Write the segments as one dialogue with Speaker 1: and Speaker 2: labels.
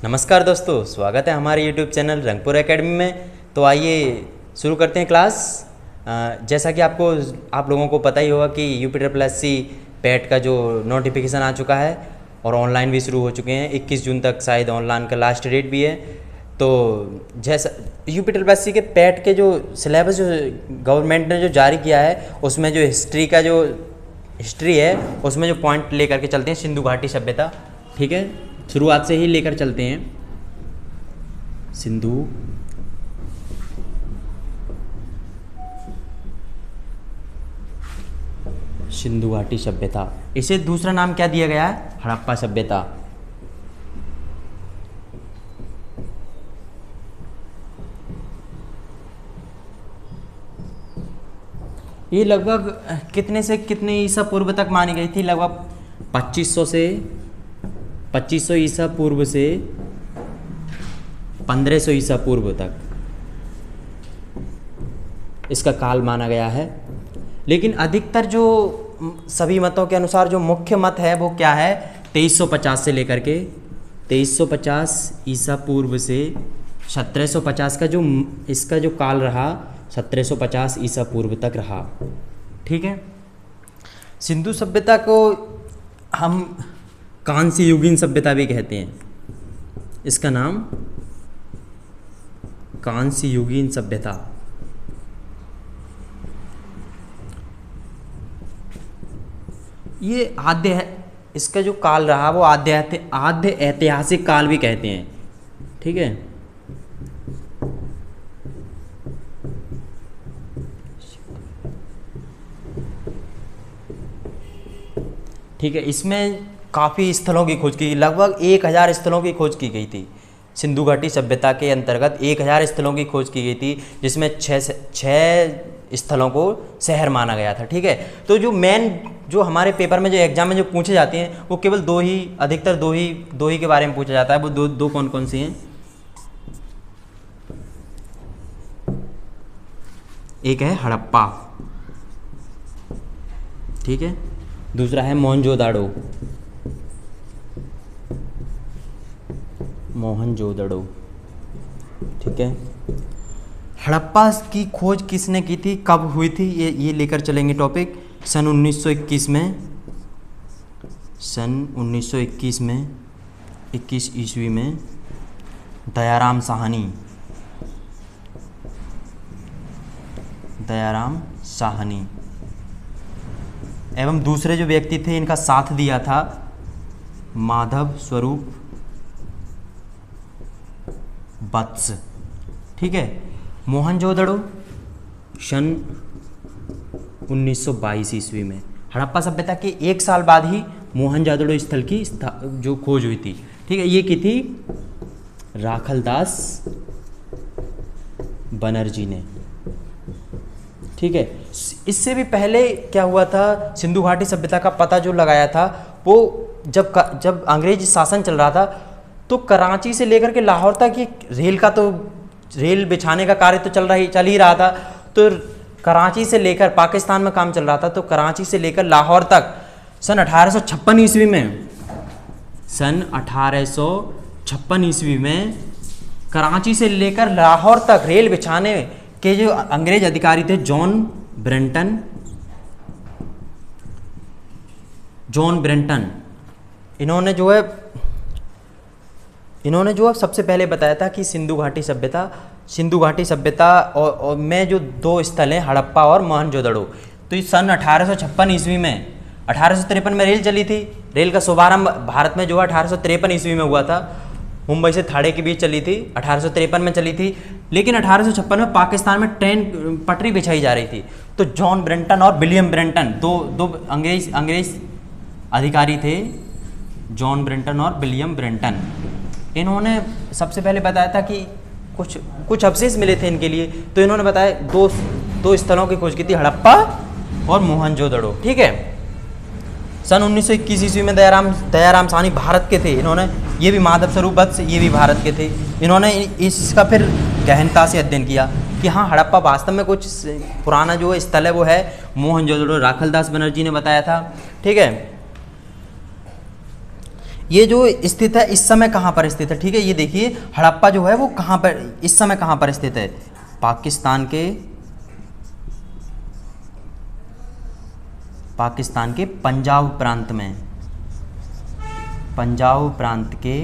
Speaker 1: नमस्कार दोस्तों, स्वागत है हमारे YouTube चैनल रंगपुर एकेडमी में। तो आइए शुरू करते हैं क्लास। जैसा कि आप लोगों को पता ही होगा कि UPSSC पैट का जो नोटिफिकेशन आ चुका है और ऑनलाइन भी शुरू हो चुके हैं। 21 जून तक शायद ऑनलाइन का लास्ट डेट भी है। तो जैसा UPSSC के पैट के जो सिलेबस जो गवर्नमेंट ने जो जारी किया है, उसमें जो हिस्ट्री है उसमें जो पॉइंट लेकर के चलते हैं सिंधु घाटी सभ्यता। ठीक है, शुरुआत से ही लेकर चलते हैं। सिंधु घाटी सभ्यता, इसे दूसरा नाम क्या दिया गया है? हड़प्पा सभ्यता। ये लगभग कितने से कितने ईसा पूर्व तक मानी गई थी? लगभग 2500 ईसा पूर्व से 1500 ईसा पूर्व तक इसका काल माना गया है। लेकिन अधिकतर जो सभी मतों के अनुसार जो मुख्य मत है वो क्या है? 2350 से लेकर के 2350 ईसा पूर्व से 1750 का जो इसका जो काल रहा, 1750 ईसा पूर्व तक रहा। ठीक है, सिंधु सभ्यता को हम कांस्य युगीन सभ्यता भी कहते हैं। इसका नाम कांस्य युगीन सभ्यता। ये आद्य है, इसका जो काल रहा वो आद्य ऐतिहासिक काल भी कहते हैं। ठीक है, ठीक है। इसमें काफ़ी स्थलों की खोज की, लगभग 1000 स्थलों की खोज की गई थी। सिंधु घाटी सभ्यता के अंतर्गत 1000 स्थलों की खोज की गई थी, जिसमें 6 स्थलों को शहर माना गया था। ठीक है, तो जो हमारे पेपर में जो एग्जाम में जो पूछे जाते हैं वो केवल अधिकतर दो ही के बारे में पूछा जाता है। वो दो कौन कौन से हैं? एक है हड़प्पा, ठीक है, दूसरा है मोहनजोदाड़ो। ठीक है। हड़प्पा की खोज किसने की थी, कब हुई थी, ये लेकर चलेंगे टॉपिक। सन 1921 में 21 ईस्वी में दयाराम साहनी एवं दूसरे जो व्यक्ति थे इनका साथ दिया था माधव स्वरूप वत्स। ठीक है, मोहनजोदड़ो सन 1922 ईस्वी में। हड़प्पा सभ्यता के 1 साल बाद ही मोहनजोदड़ो स्थल की जो खोज हुई थी। ठीक है, ये की थी राखलदास बनर्जी ने। ठीक है, इससे भी पहले क्या हुआ था, सिंधु घाटी सभ्यता का पता जो लगाया था वो जब अंग्रेज शासन चल रहा था तो कराची से लेकर के लाहौर तक ये रेल बिछाने का कार्य तो चल ही रहा था। तो कराची से लेकर पाकिस्तान में काम चल रहा था, तो कराची से लेकर लाहौर तक सन 1856 ईस्वी में कराची से लेकर लाहौर तक रेल बिछाने के जो अंग्रेज अधिकारी थे जॉन ब्रेंटन, इन्होंने जो है सबसे पहले बताया था कि सिंधु घाटी सभ्यता और में जो 2 स्थल हैं हड़प्पा और मोहनजोदड़ो। तो इस सन 1856 ईस्वी में 1853 में रेल चली थी। रेल का शुभारंभ भारत में जो है 1853 ईस्वी में हुआ था। मुंबई से थाड़े के बीच चली थी, 1853 में चली थी। लेकिन 1856 में पाकिस्तान में ट्रेन पटरी बिछाई जा रही थी। तो जॉन ब्रेंटन और विलियम ब्रेंटन दो अंग्रेज अधिकारी थे, जॉन ब्रेंटन और विलियम ब्रेंटन। इन्होंने सबसे पहले बताया था कि कुछ अवशेष मिले थे इनके लिए, तो इन्होंने बताया दो स्थलों की खोज की थी, हड़प्पा और मोहनजोदड़ो। ठीक है, सन 1921 ईस्वी में दयाराम साहनी भारत के थे। ये भी माधव स्वरूप वत्स, ये भी भारत के थे। इन्होंने इसका फिर गहनता से अध्ययन किया कि हाँ, हड़प्पा वास्तव में कुछ पुराना जो स्थल है वो है मोहनजोदड़ो। राखलदास बनर्जी ने बताया था। ठीक है, ये जो स्थित है इस समय कहाँ पर स्थित है, ठीक है। ये देखिए हड़प्पा जो है वो कहाँ पर इस समय कहाँ पर स्थित है, पाकिस्तान के पंजाब प्रांत में, पंजाब प्रांत के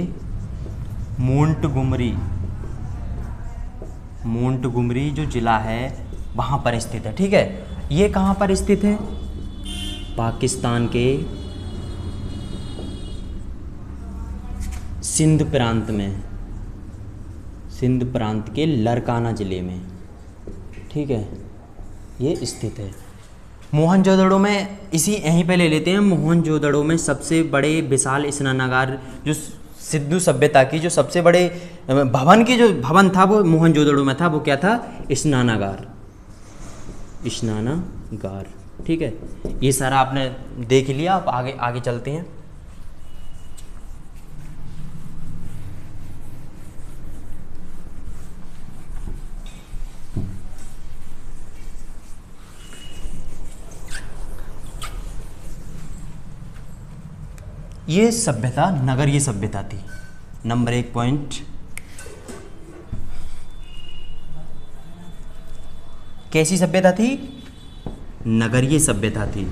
Speaker 1: मोंटगुमरी जो जिला है वहाँ पर स्थित है, ठीक है। ये कहाँ पर स्थित है, पाकिस्तान के सिंध प्रांत के लरकाना ज़िले में, ठीक है, ये स्थित है। मोहनजोदड़ो में यहीं पे ले लेते हैं। मोहनजोदड़ो में सबसे बड़े विशाल स्नानागार जो सिंधु सभ्यता की जो सबसे बड़े भवन था वो मोहनजोदड़ो में था, वो क्या था, स्नानागार, ठीक है। ये सारा आपने देख लिया, आप आगे चलते हैं। ये सभ्यता नगरीय सभ्यता थी। नंबर 1 पॉइंट, कैसी सभ्यता थी, नगरीय सभ्यता थी,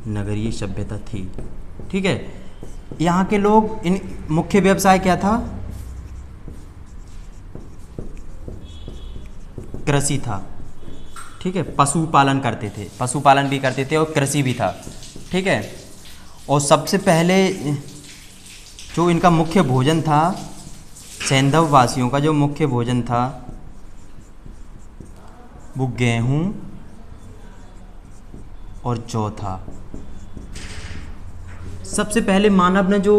Speaker 1: नगरीय सभ्यता थी, ठीक है। यहाँ के लोग इन मुख्य व्यवसाय क्या था, कृषि था, ठीक है। पशुपालन करते थे, पशुपालन भी करते थे और कृषि भी था, ठीक है। और सबसे पहले जो इनका मुख्य भोजन था, सैंधव वासियों का जो मुख्य भोजन था वो गेहूं और जौ था। सबसे पहले मानव ने जो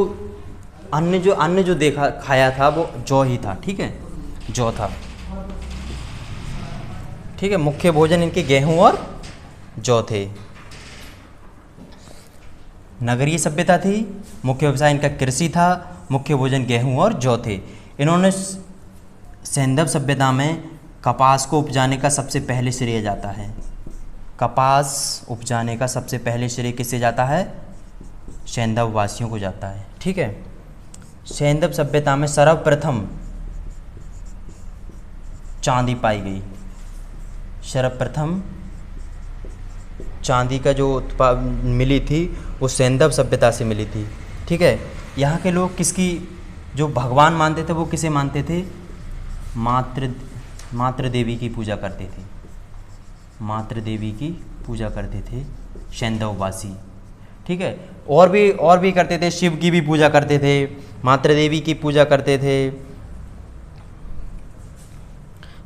Speaker 1: अन्न जो देखा खाया था वो जौ ही था, ठीक है, जौ था, ठीक है। मुख्य भोजन इनके गेहूं और जौ थे। नगरीय सभ्यता थी, मुख्य व्यवसाय इनका कृषि था, मुख्य भोजन गेहूं और जौ थे। इन्होंने सैंधव सभ्यता में कपास को उपजाने का सबसे पहले श्रेय जाता है, कपास उपजाने का सबसे पहले श्रेय किससे जाता है, सैंधव वासियों को जाता है, ठीक है। सैंधव सभ्यता में सर्वप्रथम चांदी पाई गई, सर्वप्रथम चांदी का जो मिली थी वो सैंधव सभ्यता से मिली थी, ठीक है। यहाँ के लोग किसकी जो भगवान मानते थे वो किसे मानते थे, मातृ देवी की पूजा करते थे, मातृ देवी की पूजा करते थे सैंधववासी, ठीक है। और भी करते थे, शिव की भी पूजा करते थे, मातृ देवी की पूजा करते थे।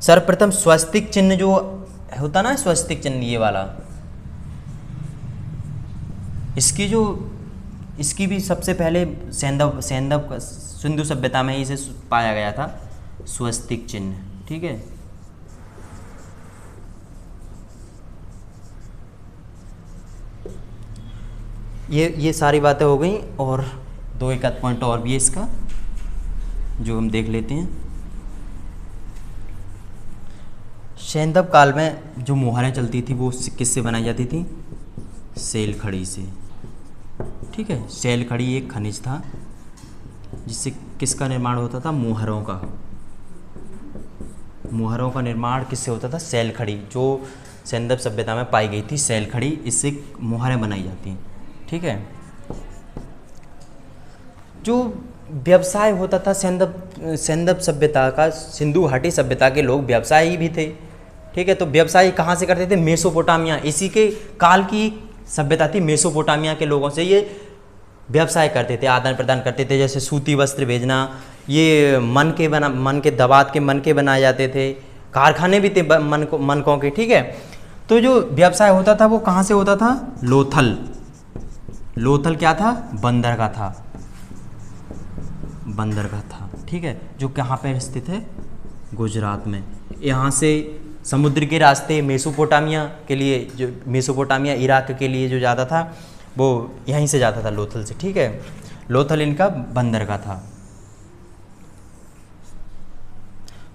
Speaker 1: सर्वप्रथम स्वस्तिक चिन्ह जो होता ना, स्वस्तिक चिन्ह ये वाला, इसकी भी सबसे पहले सैंधव सिंधु सभ्यता में ही इसे पाया गया था, स्वस्तिक चिन्ह, ठीक है। ये सारी बातें हो गई और 2 पॉइंट और भी है इसका जो हम देख लेते हैं। सैंधव काल में जो मोहरें चलती थी वो किससे बनाई जाती थी, सेल खड़ी से, ठीक है। सेल खड़ी एक खनिज था जिससे किसका निर्माण होता था, मोहरों का। मोहरों का निर्माण किससे होता था, सेल खड़ी, जो सैंधव सभ्यता में पाई गई थी, सेल खड़ी, इससे मोहरें बनाई जाती हैं, ठीक है। जो व्यवसाय होता था सैंधव सभ्यता का, सिंधु घाटी सभ्यता के लोग व्यवसायी भी थे, ठीक है। तो व्यवसाय कहाँ से करते थे, मेसोपोटामिया, इसी के काल की सभ्यता थी। मेसोपोटामिया के लोगों से ये व्यवसाय करते थे, आदान प्रदान करते थे, जैसे सूती वस्त्र भेजना, ये मन के दबात के मन के बनाए जाते थे, कारखाने भी थे मनकों के, ठीक है। तो जो व्यवसाय होता था वो कहाँ से होता था, लोथल क्या था, बंदरगाह था, ठीक है, जो कहाँ पर स्थित है, गुजरात में। यहाँ से समुद्र के रास्ते मेसोपोटामिया इराक के लिए जो जाता था वो यहीं से जाता था, लोथल से, ठीक है। लोथल इनका बंदरगाह था।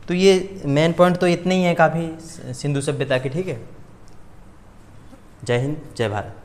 Speaker 1: तो ये मेन पॉइंट तो इतने ही हैं काफ़ी सिंधु सभ्यता के, ठीक है। जय हिंद, जय भारत।